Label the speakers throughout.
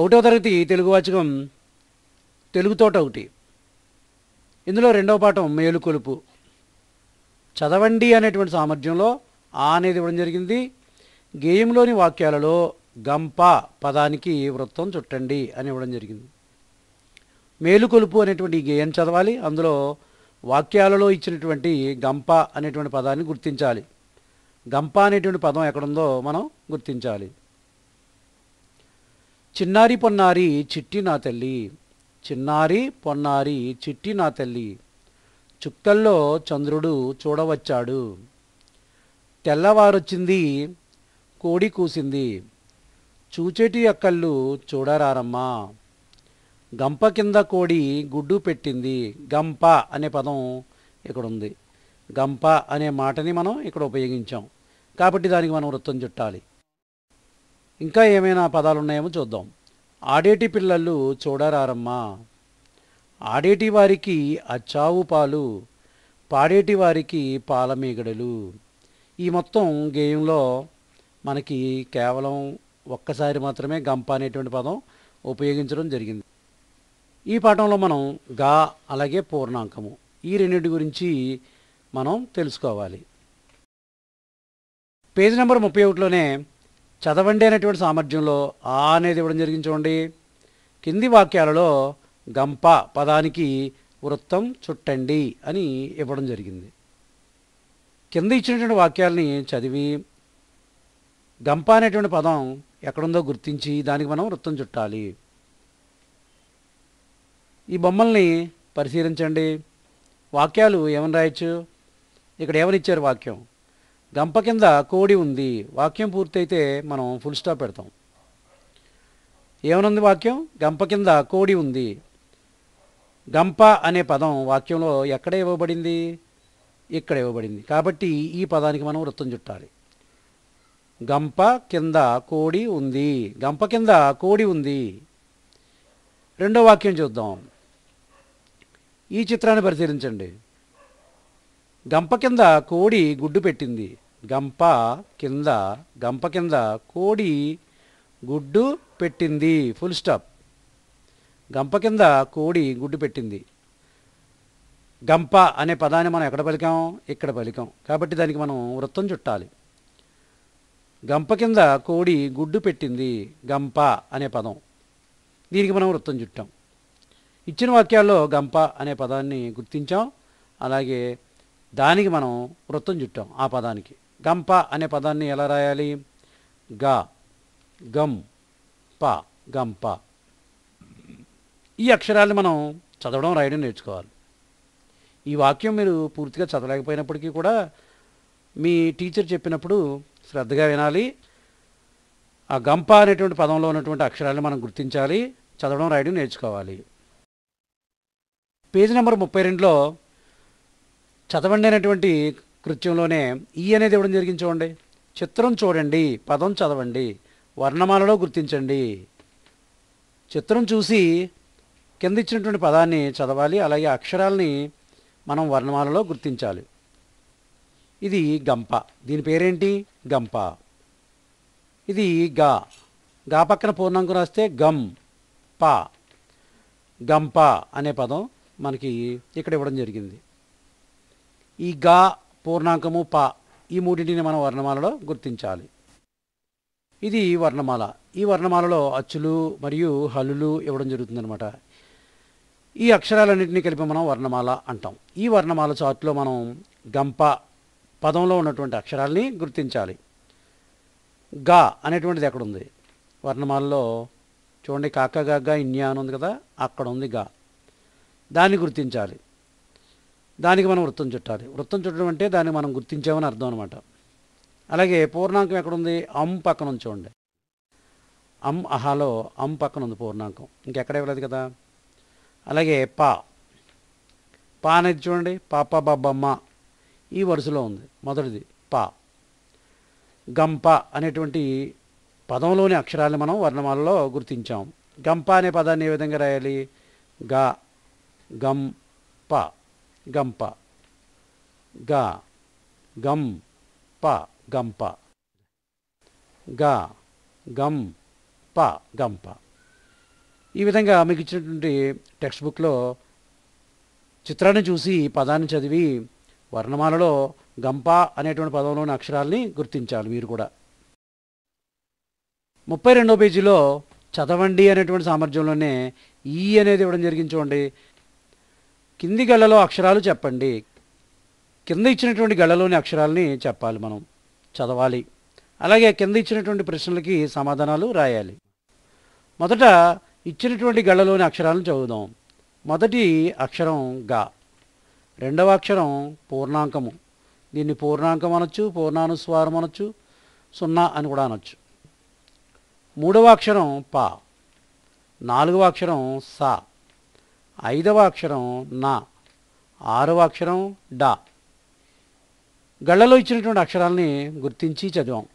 Speaker 1: ఒకటో తరగతి తెలుగు వాచకం తెలుగుతోట ఒకటి. ఇందులో రెండవ పాఠం మేలుకొలుపు. చదవండి అనేటువంటి సామర్థ్యంలో ఆ అనేది ఇవ్వడం జరిగింది. గేయంలోని వాక్యాలలో గంప పదానికి వృత్తం చుట్టండి అని ఇవ్వడం జరిగింది. మేలుకొలుపు అనేటువంటి ఈ గేయం చదవాలి. అందులో వాక్యాలలో ఇచ్చినటువంటి గంప అనేటువంటి పదాన్ని గుర్తించాలి. గంప అనేటువంటి పదం ఎక్కడుందో మనం గుర్తించాలి. చిన్నారి పొన్నారి చిట్టి నా తల్లి, చిన్నారి పొన్నారి చిట్టి నా తల్లి, చుక్కల్లో చంద్రుడు చూడవచ్చాడు, తెల్లవారొచ్చింది కోడి కూసింది, చూచేటి అక్కళ్ళు చూడరారమ్మా, గంప కింద కోడి గుడ్డు పెట్టింది. గంప అనే పదం ఇక్కడ ఉంది. గంప అనే మాటని మనం ఇక్కడ ఉపయోగించాం కాబట్టి దానికి మనం వృత్తం చుట్టాలి. ఇంకా ఏమైనా పదాలు ఉన్నాయేమో చూద్దాం. ఆడేటి పిల్లలు చూడరారమ్మా, ఆడేటి వారికి అచ్చావు పాలు, పాడేటి వారికి పాలమీగడలు. ఈ మొత్తం గేయంలో మనకి కేవలం ఒక్కసారి మాత్రమే గంప అనేటువంటి పదం ఉపయోగించడం జరిగింది. ఈ పాఠంలో మనం గా అలాగే పూర్ణాంకము ఈ రెండింటి గురించి మనం తెలుసుకోవాలి. పేజ్ నెంబర్ 31లోనే చదవండి అనేటువంటి సామర్థ్యంలో ఆ అనేది ఇవ్వడం జరిగింది. చూడండి, కింది వాక్యాలలో గంప పదానికి వృత్తం చుట్టండి అని ఇవ్వడం జరిగింది. కింద ఇచ్చినటువంటి వాక్యాలని చదివి గంప అనేటువంటి పదం ఎక్కడుందో గుర్తించి దానికి మనం వృత్తం చుట్టాలి. ఈ బొమ్మల్ని పరిశీలించండి. వాక్యాలు ఏమని రాయొచ్చు? ఇక్కడ ఏమని ఇచ్చారు వాక్యం? గంప కింద కోడి ఉంది. వాక్యం పూర్తయితే మనం ఫుల్ స్టాప్ పెడతాం. ఏమనుంది వాక్యం? గంప కింద కోడి ఉంది. గంప అనే పదం వాక్యంలో ఎక్కడ ఇవ్వబడింది? ఇక్కడ ఇవ్వబడింది. కాబట్టి ఈ పదానికి మనం వృత్తం చుట్టాలి. గంప కింద కోడి ఉంది. గంప కింద కోడి ఉంది. రెండో వాక్యం చూద్దాం. ఈ చిత్రాన్ని పరిశీలించండి. గంప కింద కోడి గుడ్డు పెట్టింది. గంప కింద కోడి గుడ్డు పెట్టింది. Full stop. గంప కింద కోడి గుడ్డు పెట్టింది. గంప అనే పదాన్ని మనం ఎక్కడ పలికాం? ఇక్కడ పలికాం. కాబట్టి దానికి మనం వృత్తం చుట్టాలి. గంప కింద కోడి గుడ్డు పెట్టింది. గంప అనే పదం, దీనికి మనం వృత్తం చుట్టాం. ఇచ్చిన వాక్యాల్లో గంప అనే పదాన్ని గుర్తించాం, అలాగే దానికి మనం వృత్తం చుట్టాం. ఆ పదానికి గంప అనే పదాన్ని ఎలా రాయాలి? గా, గం, ప, గంప. ఈ అక్షరాన్ని మనం చదవడం రాయడం నేర్చుకోవాలి. ఈ వాక్యం మీరు పూర్తిగా చదవలేకపోయినప్పటికీ కూడా మీ టీచర్ చెప్పినప్పుడు శ్రద్ధగా వినాలి. ఆ గంప అనేటువంటి పదంలో ఉన్నటువంటి అక్షరాలను మనం గుర్తించాలి, చదవడం రాయడం నేర్చుకోవాలి. పేజీ నెంబర్ 32లో చదవండి అనేటువంటి కృత్యంలోనే ఈ అనేది ఇవ్వడం జరిగింది. చూడండి, చిత్రం చూడండి, పదం చదవండి, వర్ణమాలలో గుర్తించండి. చిత్రం చూసి కింద ఇచ్చినటువంటి పదాన్ని చదవాలి, అలాగే అక్షరాలని మనం వర్ణమాలలో గుర్తించాలి. ఇది గంప. దీని పేరేంటి? గంప. ఇది గా. గా పక్కన పూర్ణాంకం రాస్తే గం, ప, గంప అనే పదం మనకి ఇక్కడ ఇవ్వడం జరిగింది. ఈ గా, పూర్ణాంకము, ప ఈ మూడింటిని మనం వర్ణమాలలో గుర్తించాలి. ఇది వర్ణమాల. ఈ వర్ణమాలలో అచ్చులు మరియు హల్లులు ఇవ్వడం జరుగుతుందన్నమాట. ఈ అక్షరాలన్నింటినీ కలిపి మనం వర్ణమాల అంటాం. ఈ వర్ణమాల చార్ట్లో మనం గంప పదంలో ఉన్నటువంటి అక్షరాల్ని గుర్తించాలి. గా అనేటువంటిది ఎక్కడుంది? వర్ణమాలలో చూడండి, కాక గగ్గ ఇన్యా అని ఉంది కదా, అక్కడ ఉంది గా. దాన్ని గుర్తించాలి. దానికి మనం వృత్తం చుట్టాలి. వృత్తం చుట్టడం అంటే దాన్ని మనం గుర్తించామని అర్థం అనమాట. అలాగే పూర్ణాంకం ఎక్కడుంది? అం పక్కన ఉంది చూడండి. అం అహాలో అం పక్కన ఉంది పూర్ణాంకం, ఇంకెక్కడ ఇవ్వలేదు కదా. అలాగే పా అనేది చూడండి, పాప బాబమ్మ ఈ వరుసలో ఉంది, మొదటిది పా. గంప అనేటువంటి పదంలోని అక్షరాలను మనం వర్ణమాలలో గుర్తించాం. గంప అనే పదాన్ని ఏ విధంగా రాయాలి? గా, గం, ప, గంప. గా, గం, ప, గంప. గా, గం, ప, గంప. ఈ విధంగా మీకు ఇచ్చినటువంటి టెక్స్ట్ బుక్లో చిత్రాన్ని చూసి పదాన్ని చదివి వర్ణమాలలో గంప అనేటువంటి పదంలోని అక్షరాల్ని గుర్తించాలి మీరు కూడా. 32వ పేజీలో చదవండి అనేటువంటి సామర్థ్యంలోనే ఈ అనేది ఇవ్వడం జరిగింది చూడండి. కింది గళ్ళలో అక్షరాలు చెప్పండి. కింద ఇచ్చినటువంటి గళ్ళలోని అక్షరాలని చెప్పాలి, మనం చదవాలి. అలాగే కింద ఇచ్చినటువంటి ప్రశ్నలకి సమాధానాలు రాయాలి. మొదట ఇచ్చినటువంటి గళ్ళలోని అక్షరాలను చదువుదాం. మొదటి అక్షరం గా, రెండవ అక్షరం పూర్ణాంకము. దీన్ని పూర్ణాంకం అనొచ్చు, పూర్ణానుస్వారం అనొచ్చు, సున్నా అని కూడా అనొచ్చు. మూడవ అక్షరం పా, నాలుగవ అక్షరం సా, ఐదవ అక్షరం నా, ఆరవ అక్షరం డా. గళ్ళలో ఇచ్చినటువంటి అక్షరాలని గుర్తించి చదివాం.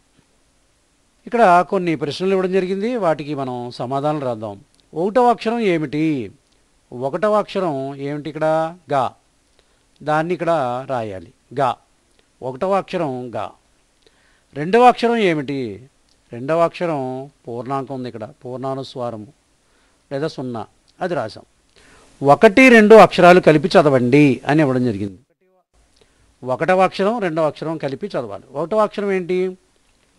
Speaker 1: ఇక్కడ కొన్ని ప్రశ్నలు ఇవ్వడం జరిగింది, వాటికి మనం సమాధానం రాద్దాం. ఒకటవ అక్షరం ఏమిటి? ఒకటవ అక్షరం ఏమిటి? ఇక్కడ గా, దాన్ని ఇక్కడ రాయాలి గా. ఒకటవ అక్షరం గా. రెండవ అక్షరం ఏమిటి? రెండవ అక్షరం పూర్ణాంకం ఉంది, ఇక్కడ పూర్ణానుస్వారము లేదా సున్నా, అది రాసాం. 1, 2 అక్షరాలు కలిపి చదవండి అని ఇవ్వడం జరిగింది. ఒకటవ అక్షరం రెండవ అక్షరం కలిపి చదవాలి. ఒకటవ అక్షరం ఏంటి?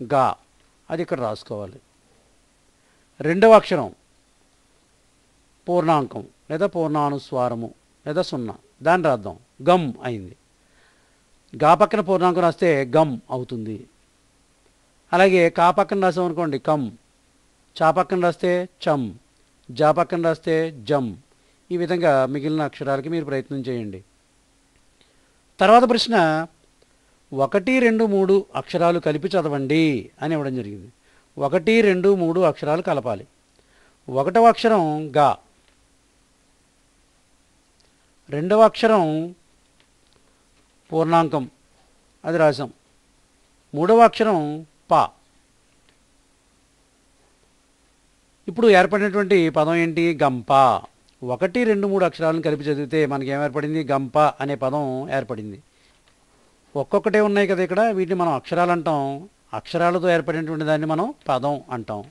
Speaker 1: గా, అది ఇక్కడ రాసుకోవాలి. రెండవ అక్షరం పూర్ణాంకం లేదా పూర్ణానుస్వారము లేదా సున్నా, దాన్ని రాద్దాం. గమ్ అయింది. గా పక్కన పూర్ణాంకం రాస్తే గమ్ అవుతుంది. అలాగే కా పక్కన రాసాం అనుకోండి కమ్, చా పక్కన రాస్తే చమ్, జా పక్కన రాస్తే జమ్. ఈ విధంగా మిగిలిన అక్షరాలకి మీరు ప్రయత్నం చేయండి. తర్వాత ప్రశ్న 1, 2, 3 అక్షరాలు కలిపి చదవండి అని ఇవ్వడం జరిగింది. 1, 2, 3 అక్షరాలు కలపాలి. ఒకటవ అక్షరం గా, రెండవ అక్షరం పూర్ణాంకం, అది రాసాం. మూడవ అక్షరం పా. ఇప్పుడు ఏర్పడినటువంటి పదం ఏంటి? గంప. 1, 2, 3 అక్షరాలను కలిపి చదివితే మనకి ఏం ఏర్పడింది? గంప అనే పదం ఏర్పడింది. ఒక్కొక్కటే ఉన్నాయి కదా ఇక్కడ, వీటిని మనం అక్షరాలు అంటాం. అక్షరాలతో ఏర్పడినటువంటి దాన్ని మనం పదం అంటాం.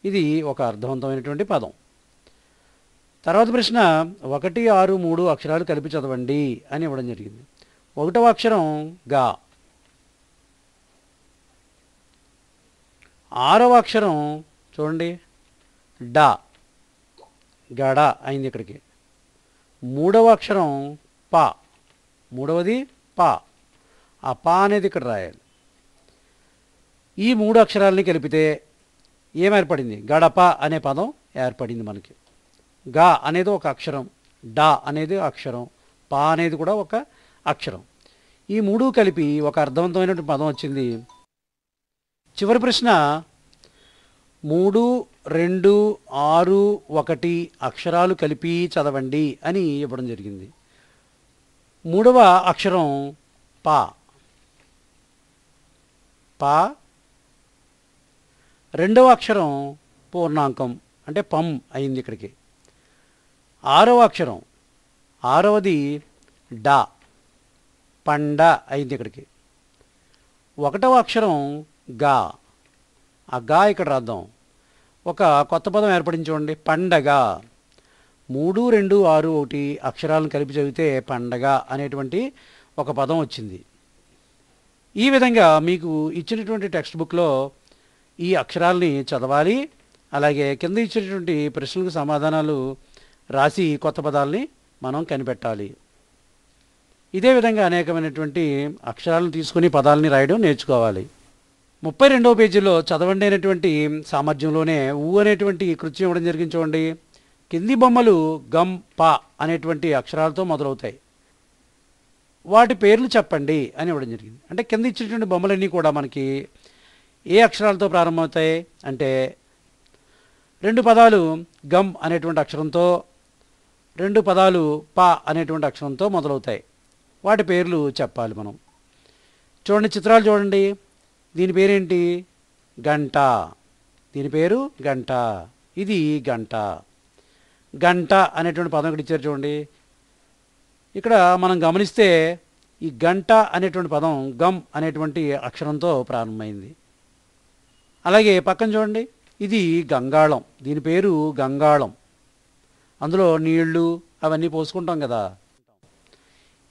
Speaker 1: ఇది ఒక అర్థవంతమైనటువంటి పదం. తర్వాత ప్రశ్న 1, 6, 3 అక్షరాలు కలిపి చదవండి అని ఇవ్వడం జరిగింది. ఒకటవ అక్షరం గా, ఆరవ అక్షరం చూడండి డా, గడ అయింది ఇక్కడికి. మూడవ అక్షరం పా, మూడవది పా, ఆ పా అనేది ఇక్కడ రాయాలి. ఈ 3 అక్షరాలని కలిపితే ఏం ఏర్పడింది? గడప అనే పదం ఏర్పడింది మనకి. గా అనేది ఒక అక్షరం, డా అనేది అక్షరం, పా అనేది కూడా ఒక అక్షరం. ఈ 3 కలిపి ఒక అర్థవంతమైనటువంటి పదం వచ్చింది. చివరి ప్రశ్న 3, 2, 6, 1 అక్షరాలు కలిపి చదవండి అని ఇవ్వడం జరిగింది. మూడవ అక్షరం పా, పా. రెండవ అక్షరం పూర్ణాంకం అంటే పం అయింది ఇక్కడికి. ఆరవ అక్షరం, ఆరవది డా, పండ అయింది ఇక్కడికి. ఒకటవ అక్షరం గా, ఆ గా ఇక్కడ రాద్దాం. ఒక కొత్త పదం ఏర్పడింది చూడండి, పండగ. 3, 2, 6, 1 అక్షరాలను కలిపి చదివితే పండగ అనేటువంటి ఒక పదం వచ్చింది. ఈ విధంగా మీకు ఇచ్చినటువంటి టెక్స్ట్ బుక్లో ఈ అక్షరాలని చదవాలి. అలాగే కింద ఇచ్చినటువంటి ప్రశ్నలకు సమాధానాలు రాసి కొత్త పదాలని మనం కనిపెట్టాలి. ఇదే విధంగా అనేకమైనటువంటి అక్షరాలను తీసుకుని పదాలని రాయడం నేర్చుకోవాలి. 32వ పేజీలో చదవండి అనేటువంటి సామర్థ్యంలోనే ఊ అనేటువంటి కృత్యం ఇవ్వడం జరిగింది చూడండి. కింది బొమ్మలు గం పా అనేటువంటి అక్షరాలతో మొదలవుతాయి, వాటి పేర్లు చెప్పండి అని ఇవ్వడం జరిగింది. అంటే కింద ఇచ్చినటువంటి బొమ్మలన్నీ కూడా మనకి ఏ అక్షరాలతో ప్రారంభమవుతాయి అంటే 2 పదాలు గమ్ అనేటువంటి అక్షరంతో, 2 పదాలు పా అనేటువంటి అక్షరంతో మొదలవుతాయి. వాటి పేర్లు చెప్పాలి మనం. చూడండి, చిత్రాలు చూడండి. దీని పేరేంటి? గంట. దీని పేరు గంట. ఇది గంట. గంట అనేటువంటి పదం ఇక్కడ ఇచ్చారు చూడండి. ఇక్కడ మనం గమనిస్తే ఈ గంట అనేటువంటి పదం గమ్ అనేటువంటి అక్షరంతో ప్రారంభమైంది. అలాగే పక్కన చూడండి, ఇది గంగాళం. దీని పేరు గంగాళం. అందులో నీళ్లు అవన్నీ పోసుకుంటాం కదా.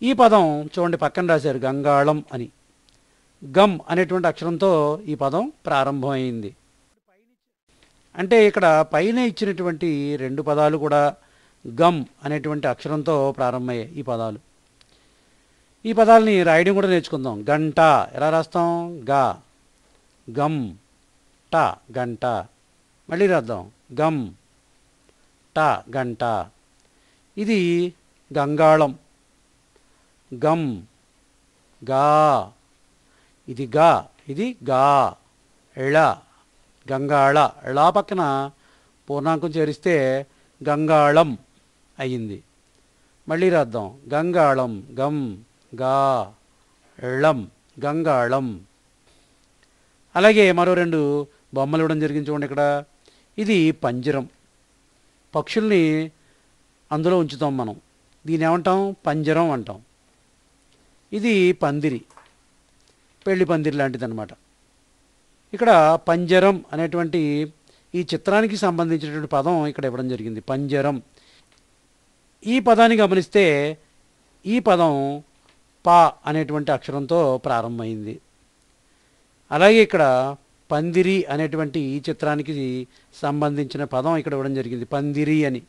Speaker 1: ఈ పదం చూడండి పక్కన రాశారు గంగాళం అని. గమ్ అనేటువంటి అక్షరంతో ఈ పదం ప్రారంభమైంది. అంటే ఇక్కడ పైన ఇచ్చినటువంటి రెండు పదాలు కూడా గమ్ అనేటువంటి అక్షరంతో ప్రారంభమయ్యాయి ఈ పదాలు. ఈ పదాలని రాయడం కూడా నేర్చుకుందాం. గంట ఎలా రాస్తాం? గా. గమ్ ట గంట. మళ్ళీ రాద్దాం. గమ్ ట గంట. ఇది గంగాళం. గమ్ గా. ఇది గా. ఇది గా. ఎళ గంగాళ. ఎళా పక్కన పూర్ణాంకం చేరిస్తే గంగాళం అయ్యింది. మళ్ళీ రాద్దాం. గంగాళం. గమ్ గా ఎళ్ళం గంగాళం. అలాగే మరో రెండు బొమ్మలు ఇవ్వడం జరిగింది చూడండి ఇక్కడ. ఇది పంజరం. పక్షుల్ని అందులో ఉంచుతాం మనం. దీన్ని ఏమంటాం? పంజరం అంటాం. ఇది పందిరి, పెళ్లి పందిరి లాంటిది అనమాట. ఇక్కడ పంజరం అనేటువంటి ఈ చిత్రానికి సంబంధించినటువంటి పదం ఇక్కడ ఇవ్వడం జరిగింది. పంజరం. ఈ పదాన్ని గమనిస్తే ఈ పదం పా అనేటువంటి అక్షరంతో ప్రారంభమైంది. అలాగే ఇక్కడ పందిరి అనేటువంటి ఈ చిత్రానికి సంబంధించిన పదం ఇక్కడ ఇవ్వడం జరిగింది. పందిరి అని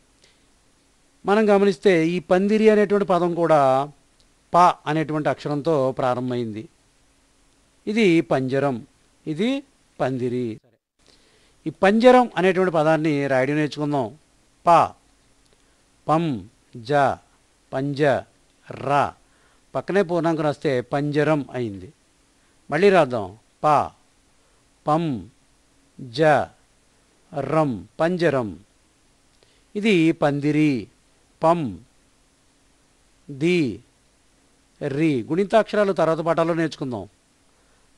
Speaker 1: మనం గమనిస్తే ఈ పందిరి అనేటువంటి పదం కూడా పా అనేటువంటి అక్షరంతో ప్రారంభమైంది. ఇది పంజరం, ఇది పందిరి. ఈ పంజరం అనేటువంటి పదాన్ని రాయడం నేర్చుకుందాం. పా పం జ పంజ రా. పక్కనే పూర్ణాంకం రాస్తే పంజరం అయింది. మళ్ళీ రాద్దాం. పా పం జ రం పంజరం. ఇది పందిరి. పం ది రి. గుణితాక్షరాలు తర్వాత పాఠాల్లో నేర్చుకుందాం.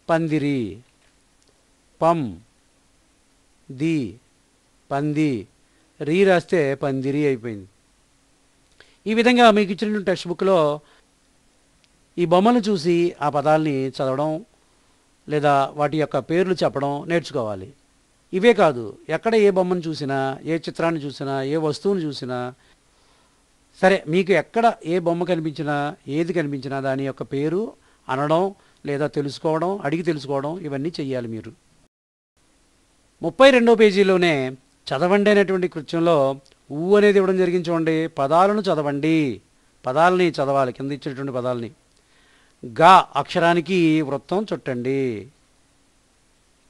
Speaker 1: పందిరి. పం ది పంది. రీ రాస్తే పందిరి అయిపోయింది. ఈ విధంగా మీకు ఇచ్చిన టెక్స్ట్ బుక్లో ఈ బొమ్మను చూసి ఆ పదాలని చదవడం లేదా వాటి యొక్క పేర్లు చెప్పడం నేర్చుకోవాలి. ఇవే కాదు, ఎక్కడ ఏ బొమ్మను చూసినా, ఏ చిత్రాన్ని చూసినా, ఏ వస్తువును చూసినా సరే, మీకు ఎక్కడ ఏ బొమ్మ కనిపించినా, ఏది కనిపించినా దాని యొక్క పేరు అనడం లేదా తెలుసుకోవడం, అడిగి తెలుసుకోవడం, ఇవన్నీ చెయ్యాలి మీరు. 32వ పేజీలోనే చదవండి అనేటువంటి కృత్యంలో ఊ అనేది ఇవ్వడం జరిగింది చూడండి. పదాలను చదవండి. పదాలని చదవాలి. కింద ఇచ్చినటువంటి పదాలని. గా అక్షరానికి వృత్తం చుట్టండి.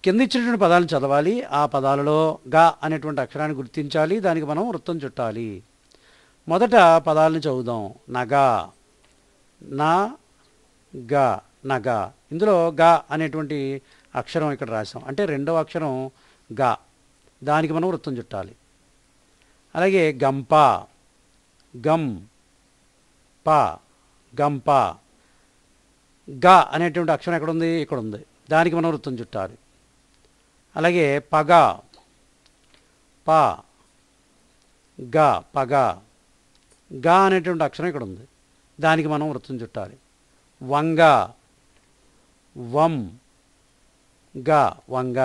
Speaker 1: కింద ఇచ్చినటువంటి పదాలను చదవాలి. ఆ పదాలలో గా అనేటువంటి అక్షరాన్ని గుర్తించాలి. దానికి మనం వృత్తం చుట్టాలి. మొదట పదాలను చదువుదాం. నగా. నా గా నగా. ఇందులో గా అనేటువంటి అక్షరం ఇక్కడ రాసాం. అంటే రెండవ అక్షరం గా. దానికి మనం వృత్తం చుట్టాలి. అలాగే గంప. గం ప గంప. గా అనేటువంటి అక్షరం ఎక్కడ ఉంది? ఇక్కడ ఉంది. దానికి మనం వృత్తం చుట్టాలి. అలాగే పగ. ప గా పగ. గా అనేటువంటి అక్షరం ఇక్కడ ఉంది. దానికి మనం వృత్తం చుట్టాలి. వంగ. వం గా వంగ.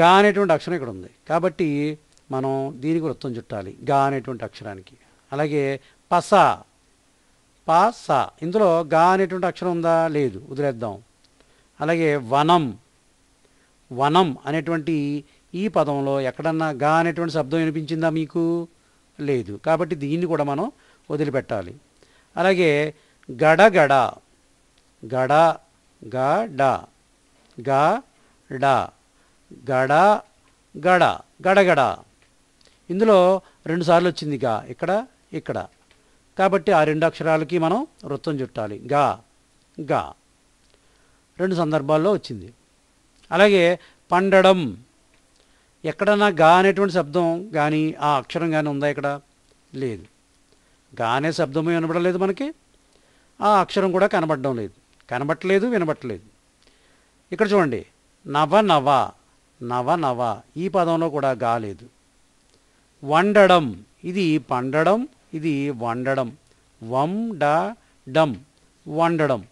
Speaker 1: గా అనేటువంటి అక్షరం ఇక్కడ ఉంది. కాబట్టి మనం దీనికి వృత్తం చుట్టాలి, గా అనేటువంటి అక్షరానికి. అలాగే పస. పస. ఇందులో గా అనేటువంటి అక్షరం ఉందా? లేదు, వదిలేద్దాం. అలాగే వనం. వనం అనేటువంటి ఈ పదంలో ఎక్కడన్నా గా అనేటువంటి శబ్దం వినిపించిందా మీకు? లేదు. కాబట్టి దీన్ని కూడా మనం వదిలిపెట్టాలి. అలాగే గడగడ. గడ గడ గడ గడ గడ గడగడ. ఇందులో రెండుసార్లు వచ్చింది గా, ఇక్కడ ఇక్కడ. కాబట్టి ఆ రెండు అక్షరాలకి మనం వృత్తం చుట్టాలి. గా గా. రెండు సందర్భాల్లో వచ్చింది. అలాగే పండడం. ఎక్కడన్నా గా అనేటువంటి శబ్దం కానీ ఆ అక్షరం కానీ ఉందా? ఇక్కడ లేదు. గా అనే శబ్దము వినబడలేదు మనకి. ఆ అక్షరం కూడా కనబడడం లేదు. కనబట్టలేదు, వినబట్టలేదు. ఇక్కడ చూడండి. నవ నవ. నవ నవ. ఈ పదంలో కూడా గా లేదు. వండడం. ఇది పండడం, ఇది వండడం. వం డ డం వండడం.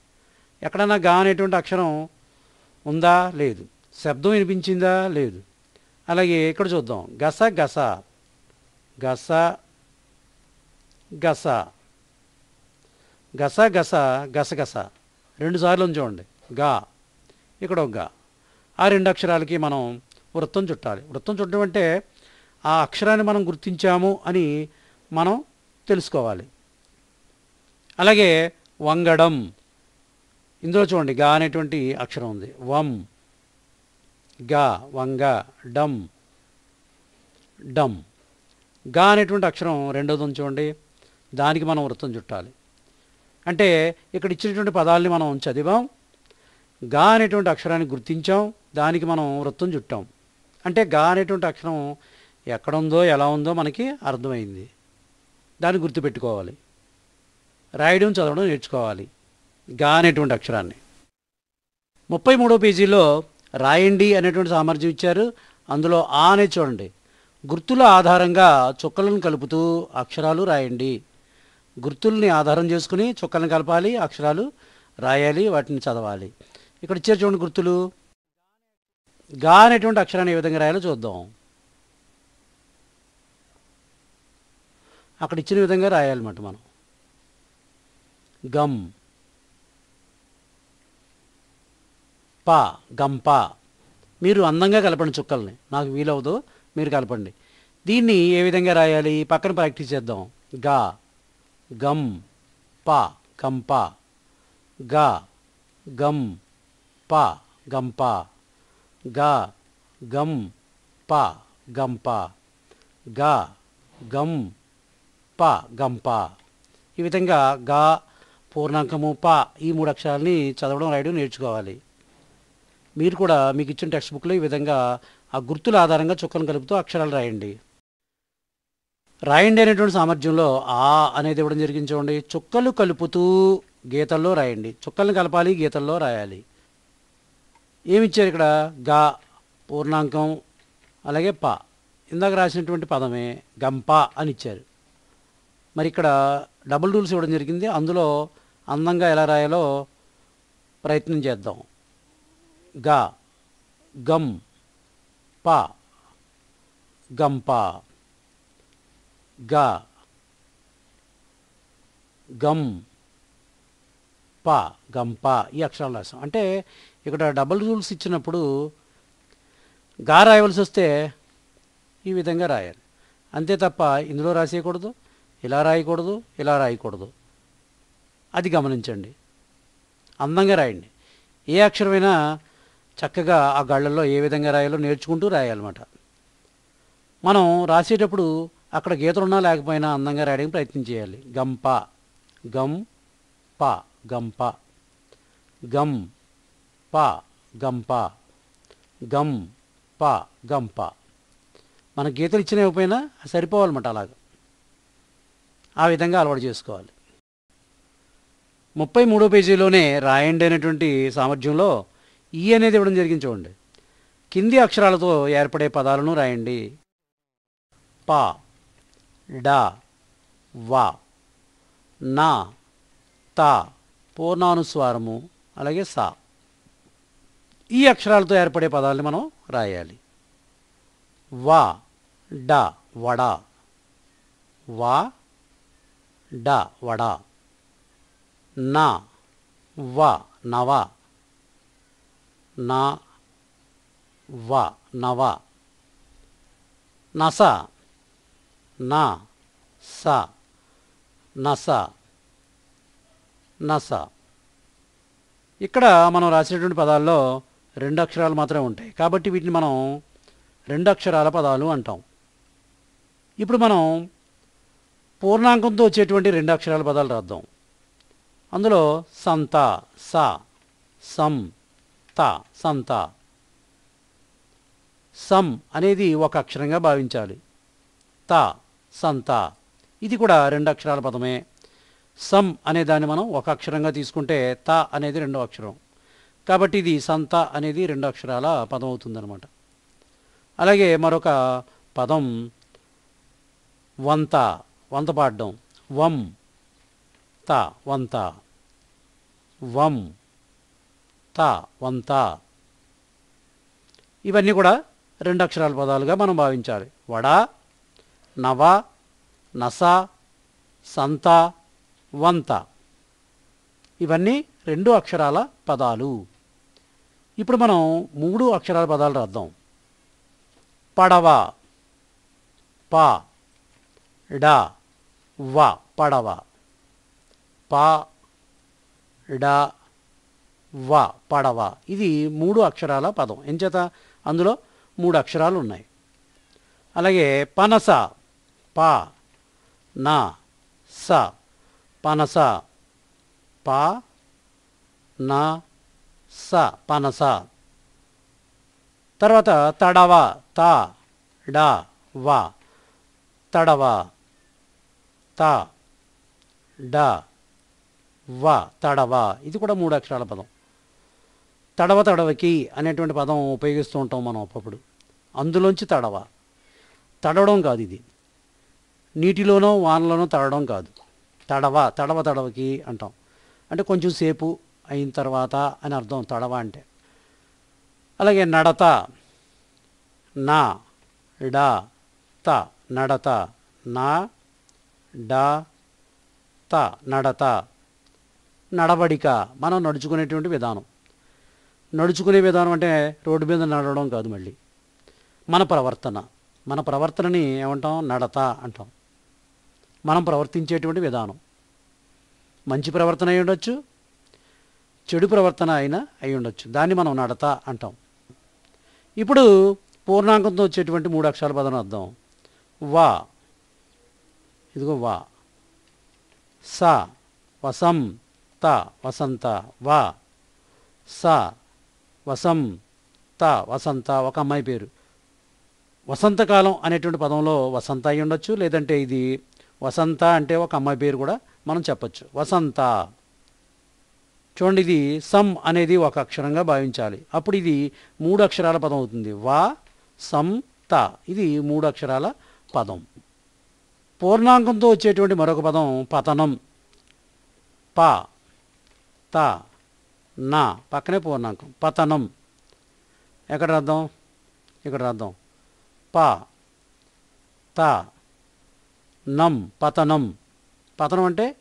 Speaker 1: ఎక్కడన్నా గా అనేటువంటి అక్షరం ఉందా? లేదు. శబ్దం వినిపించిందా? లేదు. అలాగే ఇక్కడ చూద్దాం. గస గస, గస గస, గస గస, గసగస. 2 సార్లు చూడండి. గా, ఇక్కడ ఒక గా. ఆ 2 అక్షరాలకి మనం వృత్తం చుట్టాలి. వృత్తం చుట్టడం అంటే ఆ అక్షరాన్ని మనం గుర్తించాము అని మనం తెలుసుకోవాలి. అలాగే వంగడం, ఇందులో చూడండి గా అనేటువంటి అక్షరం ఉంది. వం, గా, వంగ, డం, డమ్. గా అనేటువంటి అక్షరం రెండోది ఉంది చూడండి, దానికి మనం వృత్తం చుట్టాలి. అంటే ఇక్కడ ఇచ్చినటువంటి పదాలని మనం చదివాం, గా అనేటువంటి అక్షరాన్ని గుర్తించాం, దానికి మనం వృత్తం చుట్టాం. అంటే గా అనేటువంటి అక్షరం ఎక్కడుందో ఎలా ఉందో మనకి అర్థమైంది. దాన్ని గుర్తుపెట్టుకోవాలి, రాయడం చదవడం నేర్చుకోవాలి గా అనేటువంటి అక్షరాన్ని. 33వ పేజీలో రాయండి అనేటువంటి సామర్థ్యం ఇచ్చారు. అందులో ఆ అనేది చూడండి. గుర్తుల ఆధారంగా చుక్కలను కలుపుతూ అక్షరాలు రాయండి. గుర్తుల్ని ఆధారం చేసుకుని చుక్కలను కలపాలి, అక్షరాలు రాయాలి, వాటిని చదవాలి. ఇక్కడ ఇచ్చారు చూడండి గుర్తులు. గా అనేటువంటి అక్షరాన్ని ఏ విధంగా రాయాలో చూద్దాం. అక్కడ ఇచ్చిన విధంగా రాయాలన్నమాట మనం. గమ్, పా, గంప. మీరు అందంగా కలపండి చుక్కల్ని, నాకు వీలవదు, మీరు కలపండి. దీన్ని ఏ విధంగా రాయాలి పక్కన ప్రాక్టీస్ చేద్దాం. గా, గమ్, పా, గంప. గా, గమ్, పా, గంప. గా, గమ్, పా, గంప. గా, గమ్, పా, గంప. ఈ విధంగా గా, పూర్ణాంకము, పా, ఈ 3 అక్షరాలని చదవడం రాయడం నేర్చుకోవాలి. మీరు కూడా మీకు ఇచ్చిన టెక్స్ట్ బుక్లో ఈ విధంగా ఆ గుర్తుల ఆధారంగా చుక్కలను కలుపుతూ అక్షరాలు రాయండి. రాయండి అనేటువంటి సామర్థ్యంలో ఆ అనేది ఇవ్వడం జరిగింది చూడండి. చుక్కలు కలుపుతూ గీతల్లో రాయండి. చుక్కలను కలపాలి, గీతల్లో రాయాలి. ఏమిచ్చారు ఇక్కడ? గా, పూర్ణాంకం, అలాగే పా, ఇందాక రాసినటువంటి పదమే గంప అని ఇచ్చారు. మరి ఇక్కడ డబుల్ రూల్స్ ఇవ్వడం జరిగింది. అందులో అందంగా ఎలా రాయాలో ప్రయత్నం చేద్దాం. గా, గమ్, పా, గంప. గా, గమ్, పా, గంప. ఈ అక్షరాలు రాసాం. అంటే ఇక్కడ డబుల్ రూల్స్ ఇచ్చినప్పుడు గా రాయవలసి వస్తే ఈ విధంగా రాయాలి. అంతే తప్ప ఇందులో రాసేయకూడదు, ఇలా రాయకూడదు, ఇలా రాయకూడదు. అది గమనించండి. అందంగా రాయండి. ఏ అక్షరమైనా చక్కగా ఆ గాళ్ళల్లో ఏ విధంగా రాయాలో నేర్చుకుంటూ రాయాలన్నమాట. మనం రాసేటప్పుడు అక్కడ గీతలున్నా లేకపోయినా అందంగా రాయడానికి ప్రయత్నం చేయాలి. గంప, గమ్, ప, గంప. గమ్, ప, గంప. గమ్, ప, గంప. మన గీతలు ఇచ్చినా ఇవ్వకపోయినా సరిపోవాలన్నమాట. అలాగా ఆ విధంగా అలవాటు చేసుకోవాలి. 33వ పేజీలోనే రాయండి అనేటువంటి సామర్థ్యంలో ఈ అనేది ఇవ్వడం జరిగింది చూడండి. కింది అక్షరాలతో ఏర్పడే పదాలను రాయండి. పా, డా, వా, నా, తా, పూర్ణానుస్వారము, అలాగే సా. ఈ అక్షరాలతో ఏర్పడే పదాలని మనం రాయాలి. వా, డా, వడ. వా, డా, వడ. నా, వా, నవ. నా, వా, నవ. నస, నా, స, నస, నస. ఇక్కడ మనం రాసినటువంటి పదాల్లో 2 అక్షరాలు మాత్రమే ఉంటాయి. కాబట్టి వీటిని మనం 2 అక్షరాల పదాలు అంటాం. ఇప్పుడు మనం పూర్ణాంకంతో వచ్చేటువంటి 2 అక్షరాల పదాలు రాద్దాం. అందులో సంత, స, సం, త, సంత. సం అనేది ఒక అక్షరంగా భావించాలి. త, సంత. ఇది కూడా 2 అక్షరాల పదమే. సం అనే దాన్ని మనం ఒక అక్షరంగా తీసుకుంటే త అనేది 2వ అక్షరం. కాబట్టి ఇది సంత అనేది 2 అక్షరాల పదం అవుతుందన్నమాట. అలాగే మరొక పదం వంత, వంత పాడడం. వం, త, వంత. వం, త, వంత. ఇవన్నీ కూడా రెండు అక్షరాల పదాలుగా మనం భావించాలి. వడ, నవ, నస, సంత, వంత ఇవన్నీ రెండు అక్షరాల పదాలు. ఇప్పుడు మనం మూడు అక్షరాల పదాలు రాద్దాం. పడవ, ప, డ, వ, పడవ. ప, డ, వ, పడవ. ఇది మూడు అక్షరాల పదం. ఎంచేత అందులో మూడు అక్షరాలు ఉన్నాయి. అలాగే పనస, ప, న, స, పనస. ప, న, స, పనస. తర్వాత తడవ, త, డ, వ, తడవ. త, డ, వ, తడవ. ఇది కూడా మూడు అక్షరాల పదం. తడవ తడవకి అనేటువంటి పదం ఉపయోగిస్తూ ఉంటాం మనం అప్పుడు. అందులోంచి తడవ. తడవడం కాదు, ఇది నీటిలోనో వానలోనో తడవడం కాదు. తడవ, తడవ తడవకి అంటాం. అంటే కొంచెం సేపు అయిన తర్వాత అని అర్థం తడవ అంటే. అలాగే నడత, నా, డ, త, నడత. నా, డ, త, నడత. నడవడిక, మనం నడుచుకునేటువంటి విధానం. నడుచుకునే విధానం అంటే రోడ్డు మీద నడవడం కాదు, మళ్ళీ మన ప్రవర్తన. మన ప్రవర్తనని ఏమంటాం? నడత అంటాం. మనం ప్రవర్తించేటువంటి విధానం. మంచి ప్రవర్తన అయి ఉండొచ్చు, చెడు ప్రవర్తన అయినా అయి ఉండొచ్చు. దాన్ని మనం నడత అంటాం. ఇప్పుడు పూర్ణాంకంతో వచ్చేటువంటి మూడు అక్షరాల పదం అర్థం. వా, ఇదిగో వా. స, వసం, త, వసంత. వా, స, వసం, త, వసంత. ఒక అమ్మాయి పేరు. వసంతకాలం అనేటువంటి పదంలో వసంత అయి ఉండొచ్చు, లేదంటే ఇది వసంత అంటే ఒక అమ్మాయి పేరు కూడా మనం చెప్పచ్చు. వసంత. చూడండి, ఇది సం అనేది ఒక అక్షరంగా భావించాలి. అప్పుడు ఇది మూడు అక్షరాల పదం అవుతుంది. వా, సం, త. ఇది మూడు అక్షరాల పదం. పూర్ణాంకంతో వచ్చేటువంటి మరొక పదం పతనం. ప, త, నా, పక్కనే పూర్ణాంకం. పతనం. ఎక్కడ రాద్దాం? ఇక్కడ రాద్దాం. ప, త, నం, పతనం. పతనం అంటే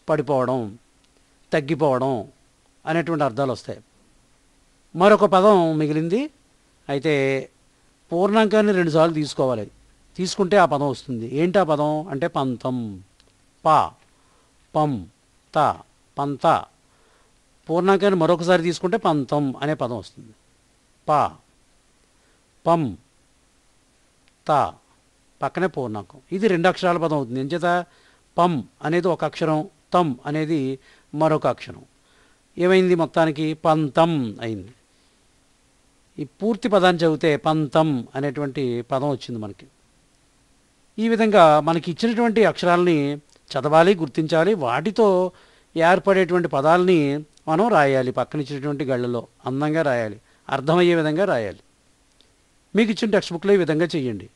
Speaker 1: పడిపోవడం, తగ్గిపోవడం అనేటువంటి అర్థాలు వస్తాయి. మరొక పదం మిగిలింది. అయితే పూర్ణాంకాన్ని రెండుసార్లు తీసుకోవాలి. తీసుకుంటే ఆ పదం వస్తుంది. ఏంటి ఆ పదం అంటే పంతం. ప, పం, త, పంత. పూర్ణాంకాన్ని మరొకసారి తీసుకుంటే పంతం అనే పదం వస్తుంది. ప, పం, త, పక్కనే పూర్ణాంకం. ఇది రెండు అక్షరాల పదం అవుతుంది. ఎంచేత పం అనేది ఒక అక్షరం, తం అనేది మరొక అక్షరం. ఏమైంది? మొత్తానికి పంతం అయింది. ఈ పూర్తి పదాన్ని చదివితే పంతం అనేటువంటి పదం వచ్చింది మనకి. ఈ విధంగా మనకి ఇచ్చినటువంటి అక్షరాలని చదవాలి, గుర్తించాలి. వాటితో ఏర్పడేటువంటి పదాలని మనం రాయాలి. పక్కన ఇచ్చినటువంటి గళ్ళలో అందంగా రాయాలి, అర్థమయ్యే విధంగా రాయాలి. మీకు ఇచ్చిన టెక్స్ట్ బుక్లో ఈ విధంగా చేయండి.